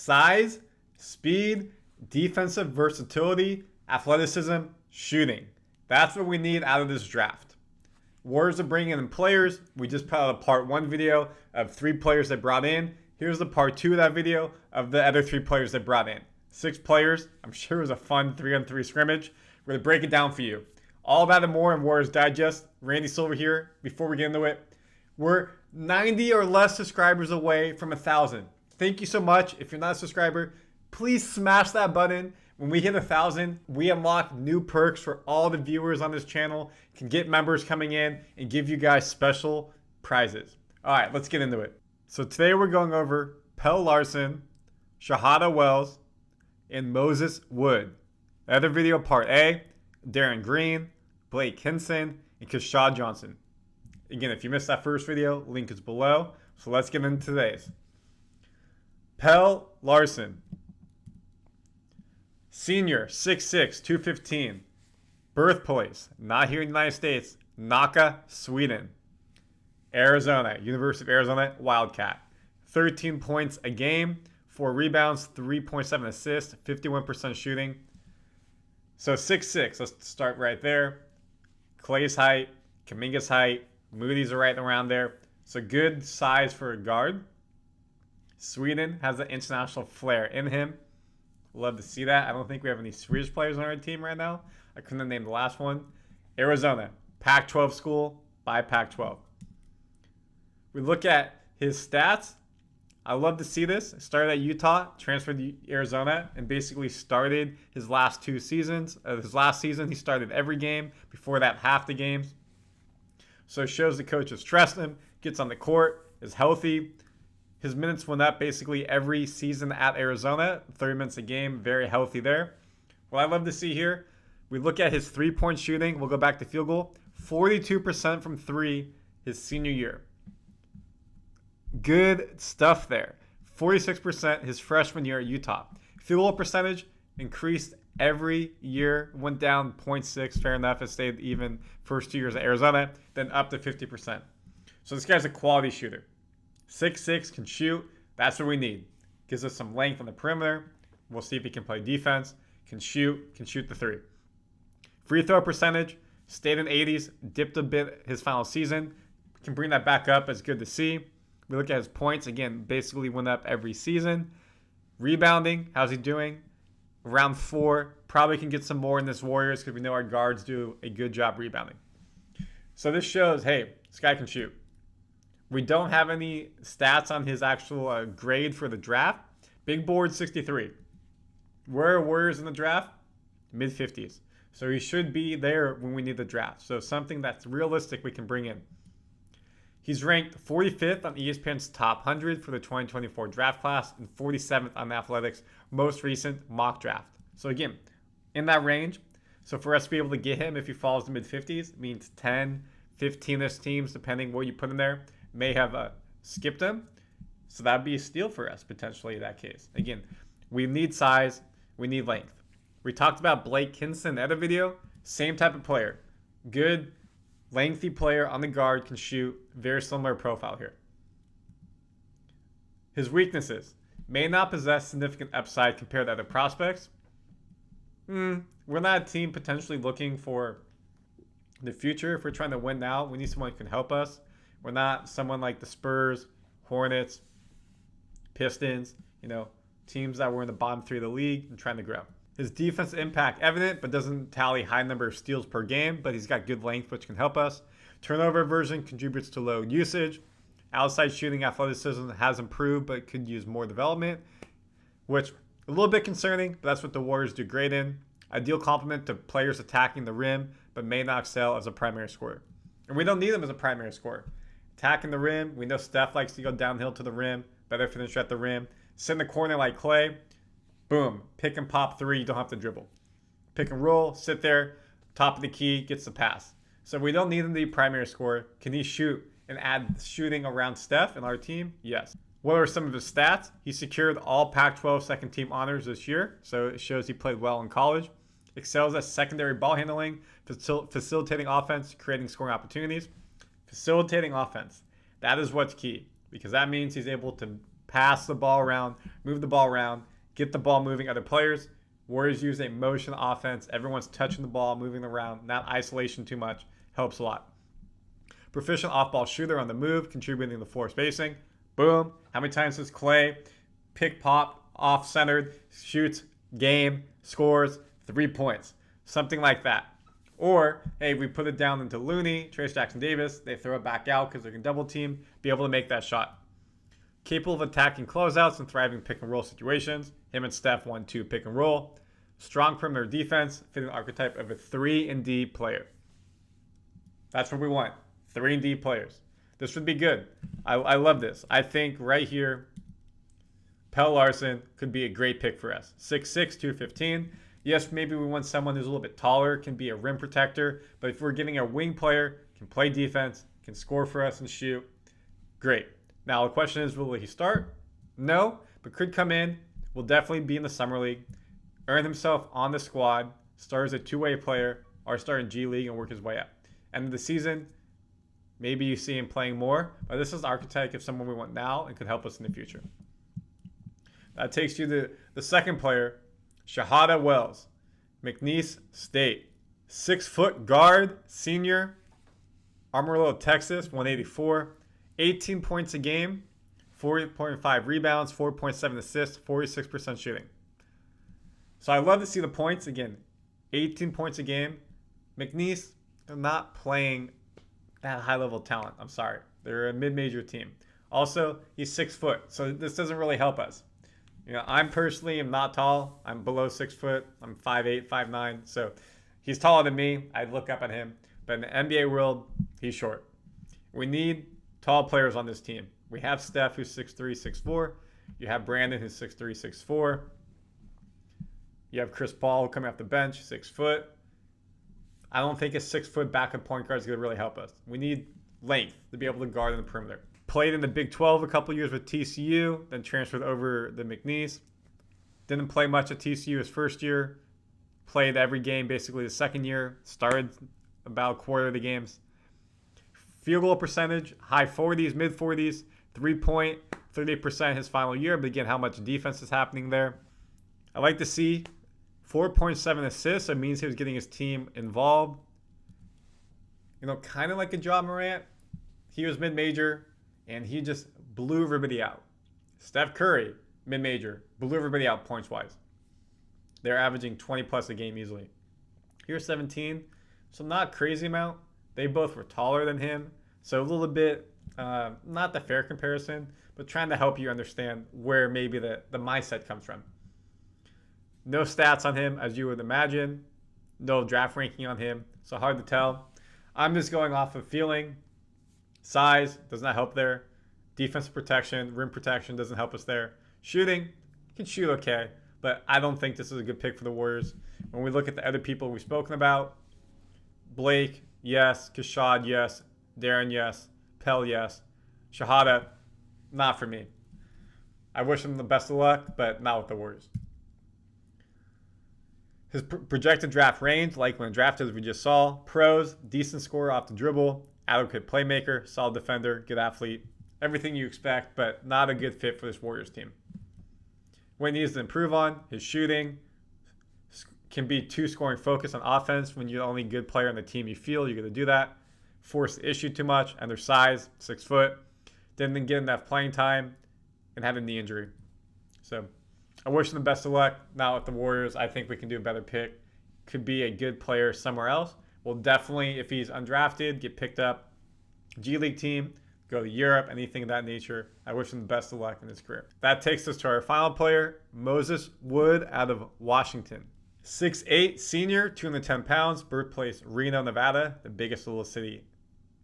Size, speed, defensive versatility, athleticism, shooting. That's what we need out of this draft. Warriors are bringing in players. We just put out a part 1 video of 3 players they brought in. Here's the part 2 of that video of the other 3 players they brought in. 6 players. I'm sure it was a fun 3-on-3 scrimmage. We're going to break it down for you. All that and more in Warriors Digest. Randy Silver here. Before we get into it, we're 90 or less subscribers away from 1,000. Thank you so much. If you're not a subscriber, please smash that button. When we hit 1,000, we unlock new perks for all the viewers on this channel, can get members coming in, and give you guys special prizes. All right, let's get into it. So today we're going over Pelle Larsson, Shahada Wells, and Moses Wood. The other video, part A, Darren Green, Blake Hinson, and Keshad Johnson. Again, if you missed that first video, link is below. So let's get into today's. Pelle Larsson. Senior, 6'6", 215. Birthplace, not here in the United States, Nacka, Sweden. Arizona, University of Arizona, Wildcat. 13 points a game, 4 rebounds, 3.7 assists, 51% shooting. So 6'6", let's start right there. Clay's height, Kuminga's height, Moody's are right around there. So good size for a guard. Sweden has an international flair in him. Love to see that. I don't think we have any Swedish players on our team right now. I couldn't have named the last one. Arizona, Pac-12 school by Pac-12. We look at his stats. I love to see this. Started at Utah, transferred to Arizona, and basically started his last 2 seasons. His last season, he started every game. Before that, half the games. So it shows the coaches trust him, gets on the court, is healthy. His minutes went up basically every season at Arizona, 30 minutes a game, very healthy there. What I love to see here, we look at his 3-point shooting. We'll go back to field goal. 42% from 3 his senior year. Good stuff there. 46% his freshman year at Utah. Field goal percentage increased every year, went down 0.6, fair enough. It stayed even first 2 years at Arizona, then up to 50%. So this guy's a quality shooter. 6'6", can shoot. That's what we need. Gives us some length on the perimeter. We'll see if he can play defense. Can shoot the 3. Free throw percentage, stayed in 80s, dipped a bit his final season. Can bring that back up. It's good to see. We look at his points. Again, basically went up every season. Rebounding, how's he doing? Around 4. Probably can get some more in this Warriors because we know our guards do a good job rebounding. So this shows, hey, this guy can shoot. We don't have any stats on his actual grade for the draft. Big board 63. Where are Warriors in the draft? Mid-50s. So he should be there when we need the draft. So something that's realistic we can bring in. He's ranked 45th on ESPN's top 100 for the 2024 draft class and 47th on Athletics' most recent mock draft. So again, in that range. So for us to be able to get him, if he falls to mid-50s, means 10, 15-ish teams, depending what you put in there, may have skipped him. So that would be a steal for us, potentially, in that case. Again, we need size. We need length. We talked about Blake Hinson in the other video. Same type of player. Good, lengthy player on the guard, can shoot. Very similar profile here. His weaknesses. May not possess significant upside compared to other prospects. We're not a team potentially looking for the future. If we're trying to win now, we need someone who can help us. We're not someone like the Spurs, Hornets, Pistons, teams that were in the bottom 3 of the league and trying to grow. His defense impact evident, but doesn't tally high number of steals per game, but he's got good length, which can help us. Turnover aversion contributes to low usage. Outside shooting athleticism has improved, but could use more development, which a little bit concerning, but that's what the Warriors do great in. Ideal complement to players attacking the rim, but may not excel as a primary scorer. And we don't need him as a primary scorer. Attacking the rim, we know Steph likes to go downhill to the rim, better finisher at the rim. Sit in the corner like Clay, boom, pick and pop 3, you don't have to dribble. Pick and roll, sit there, top of the key, gets the pass. So we don't need him to be primary scorer. Can he shoot and add shooting around Steph in our team? Yes. What are some of his stats? He secured all Pac-12 second team honors this year, so it shows he played well in college. Excels at secondary ball handling, facilitating offense, creating scoring opportunities. Facilitating offense. That is what's key, because that means he's able to pass the ball around, move the ball around, get the ball moving other players. Warriors use a motion offense. Everyone's touching the ball, moving around, not isolation too much. Helps a lot. Proficient off-ball shooter on the move, contributing to the floor spacing. Boom. How many times does Clay pick, pop, off-centered, shoots, game, scores, 3 points? Something like that. Or, hey, we put it down into Looney, Trace Jackson-Davis. They throw it back out because they can double team, be able to make that shot. Capable of attacking closeouts and thriving pick and roll situations. Him and Steph 1-2 pick and roll. Strong perimeter defense, fitting the archetype of a 3-and-D player. That's what we want. 3-and-D players. This would be good. I love this. I think right here, Pelle Larsson could be a great pick for us. 6'6", 215. Yes, maybe we want someone who's a little bit taller, can be a rim protector. But if we're getting a wing player, can play defense, can score for us and shoot, great. Now, the question is, will he start? No, but could come in. Will definitely be in the Summer League. Earn himself on the squad. Start as a two-way player or start in G League and work his way up. End of the season, maybe you see him playing more. But this is the archetype of someone we want now and could help us in the future. That takes you to the second player, Shahada Wells, McNeese State. 6-foot guard, senior, Amarillo, Texas, 184. 18 points a game, 4.5 rebounds, 4.7 assists, 46% shooting. So I love to see the points. Again, 18 points a game. McNeese, they're not playing that high-level talent. I'm sorry. They're a mid-major team. Also, he's 6 foot, so this doesn't really help us. You know, I'm personally am not tall. I'm below 6 foot. I'm 5'8", 5'9". So he's taller than me. I look up at him. But in the NBA world, he's short. We need tall players on this team. We have Steph, who's 6'3", 6'4". You have Brandon, who's 6'3", 6'4". You have Chris Paul coming off the bench, 6 foot. I don't think a 6-foot backup point guard is going to really help us. We need length to be able to guard in the perimeter. Played in the Big 12 a couple years with TCU, then transferred over to McNeese. Didn't play much at TCU his first year. Played every game basically the second year. Started about a quarter of the games. Field goal percentage, high 40s, mid 40s. 3-point, 38% his final year. But again, how much defense is happening there. I like to see 4.7 assists. That means he was getting his team involved. You know, kind of like a Ja Morant. He was mid-major, and he just blew everybody out. Steph Curry, mid-major, blew everybody out points-wise. They're averaging 20-plus a game easily. Here's 17, so not crazy amount. They both were taller than him, so a little bit, not the fair comparison, but trying to help you understand where maybe the mindset comes from. No stats on him, as you would imagine. No draft ranking on him, so hard to tell. I'm just going off of feeling. Size does not help there. Defensive protection, rim protection doesn't help us there. Shooting, can shoot okay, but I don't think this is a good pick for the Warriors. When we look at the other people we've spoken about, Blake, yes. Kashad, yes. Darren, yes. Pell, yes. Shahada, not for me. I wish him the best of luck, but not with the Warriors. His projected draft range, like when drafted, as we just saw. Pros, decent scorer off the dribble, adequate playmaker, solid defender, good athlete. Everything you expect, but not a good fit for this Warriors team. What he needs to improve on, his shooting, can be too scoring focused on offense when you're the only good player on the team you feel you're going to do that. Force the issue too much, and their size, 6 foot. Didn't get enough playing time and had a knee injury. So I wish him the best of luck. Now with the Warriors, I think we can do a better pick. Could be a good player somewhere else. Will definitely, if he's undrafted, get picked up. G League team, go to Europe, anything of that nature. I wish him the best of luck in his career. That takes us to our final player, Moses Wood out of Washington. 6'8", senior, 210 pounds, birthplace Reno, Nevada, the biggest little city.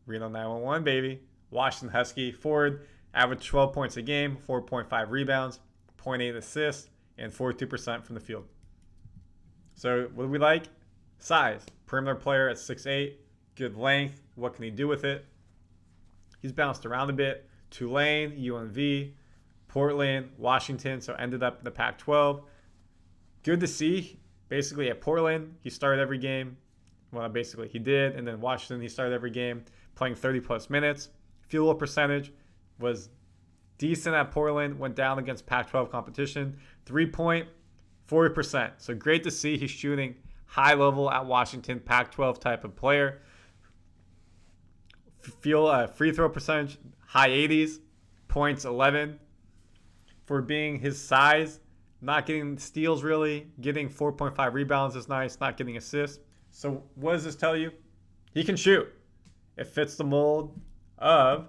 Reno 911, baby. Washington Husky, forward, average 12 points a game, 4.5 rebounds, 0.8 assists, and 42% from the field. So what do we like? Size. Perimeter player at 6'8", good length. What can he do with it? He's bounced around a bit. Tulane, UNV, Portland, Washington, so ended up in the Pac-12. Good to see. Basically at Portland, he started every game. Well, basically he did. And then Washington, he started every game, playing 30-plus minutes. Field goal percentage was decent at Portland, went down against Pac-12 competition. 3-point, 40%. So great to see he's shooting high level at Washington, Pac-12 type of player. Free throw percentage, high 80s, points 11. For being his size, not getting steals really, getting 4.5 rebounds is nice, not getting assists. So what does this tell you? He can shoot. It fits the mold of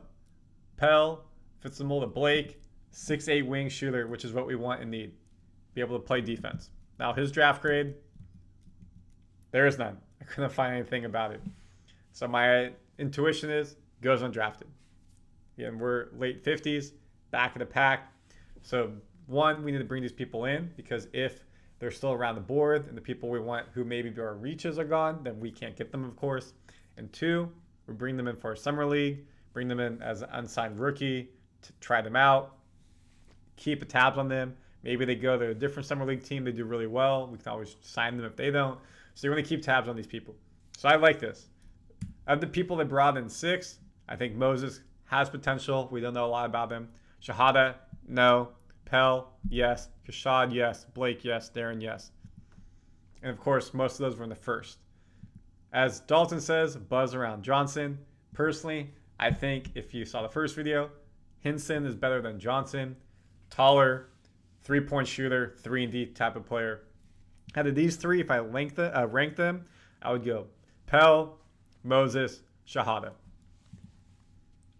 Pelle, fits the mold of Blake, 6'8" wing shooter, which is what we want and need. Be able to play defense. Now his draft grade, there is none. I couldn't find anything about it. So my intuition is goes undrafted. Again, we're late 50s, back of the pack. So one, we need to bring these people in because if they're still around the board and the people we want who maybe our reaches are gone, then we can't get them, of course. And two, we bring them in for a summer league, bring them in as an unsigned rookie to try them out, keep tabs on them. Maybe they go to a different summer league team, they do really well. We can always sign them if they don't. So you're going to keep tabs on these people. So I like this. Of the people they brought in 6, I think Moses has potential. We don't know a lot about him. Shahada, no. Pelle, yes. Kashad, yes. Blake, yes. Darren, yes. And of course, most of those were in the first. As Dalton says, buzz around Johnson. Personally, I think if you saw the first video, Hinson is better than Johnson. Taller, 3-point shooter, 3-and-D type of player. Out of these 3, if I rank them, I would go Pelle, Moses, Shahada.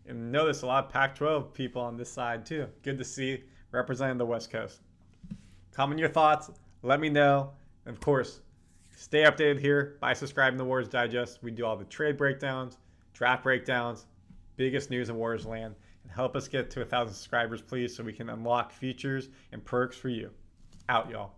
And notice a lot of Pac-12 people on this side too. Good to see representing the West Coast. Comment your thoughts. Let me know. And of course, stay updated here by subscribing to Warriors Digest. We do all the trade breakdowns, draft breakdowns, biggest news in Warriors land. And help us get to 1,000 subscribers, please, so we can unlock features and perks for you. Out, y'all.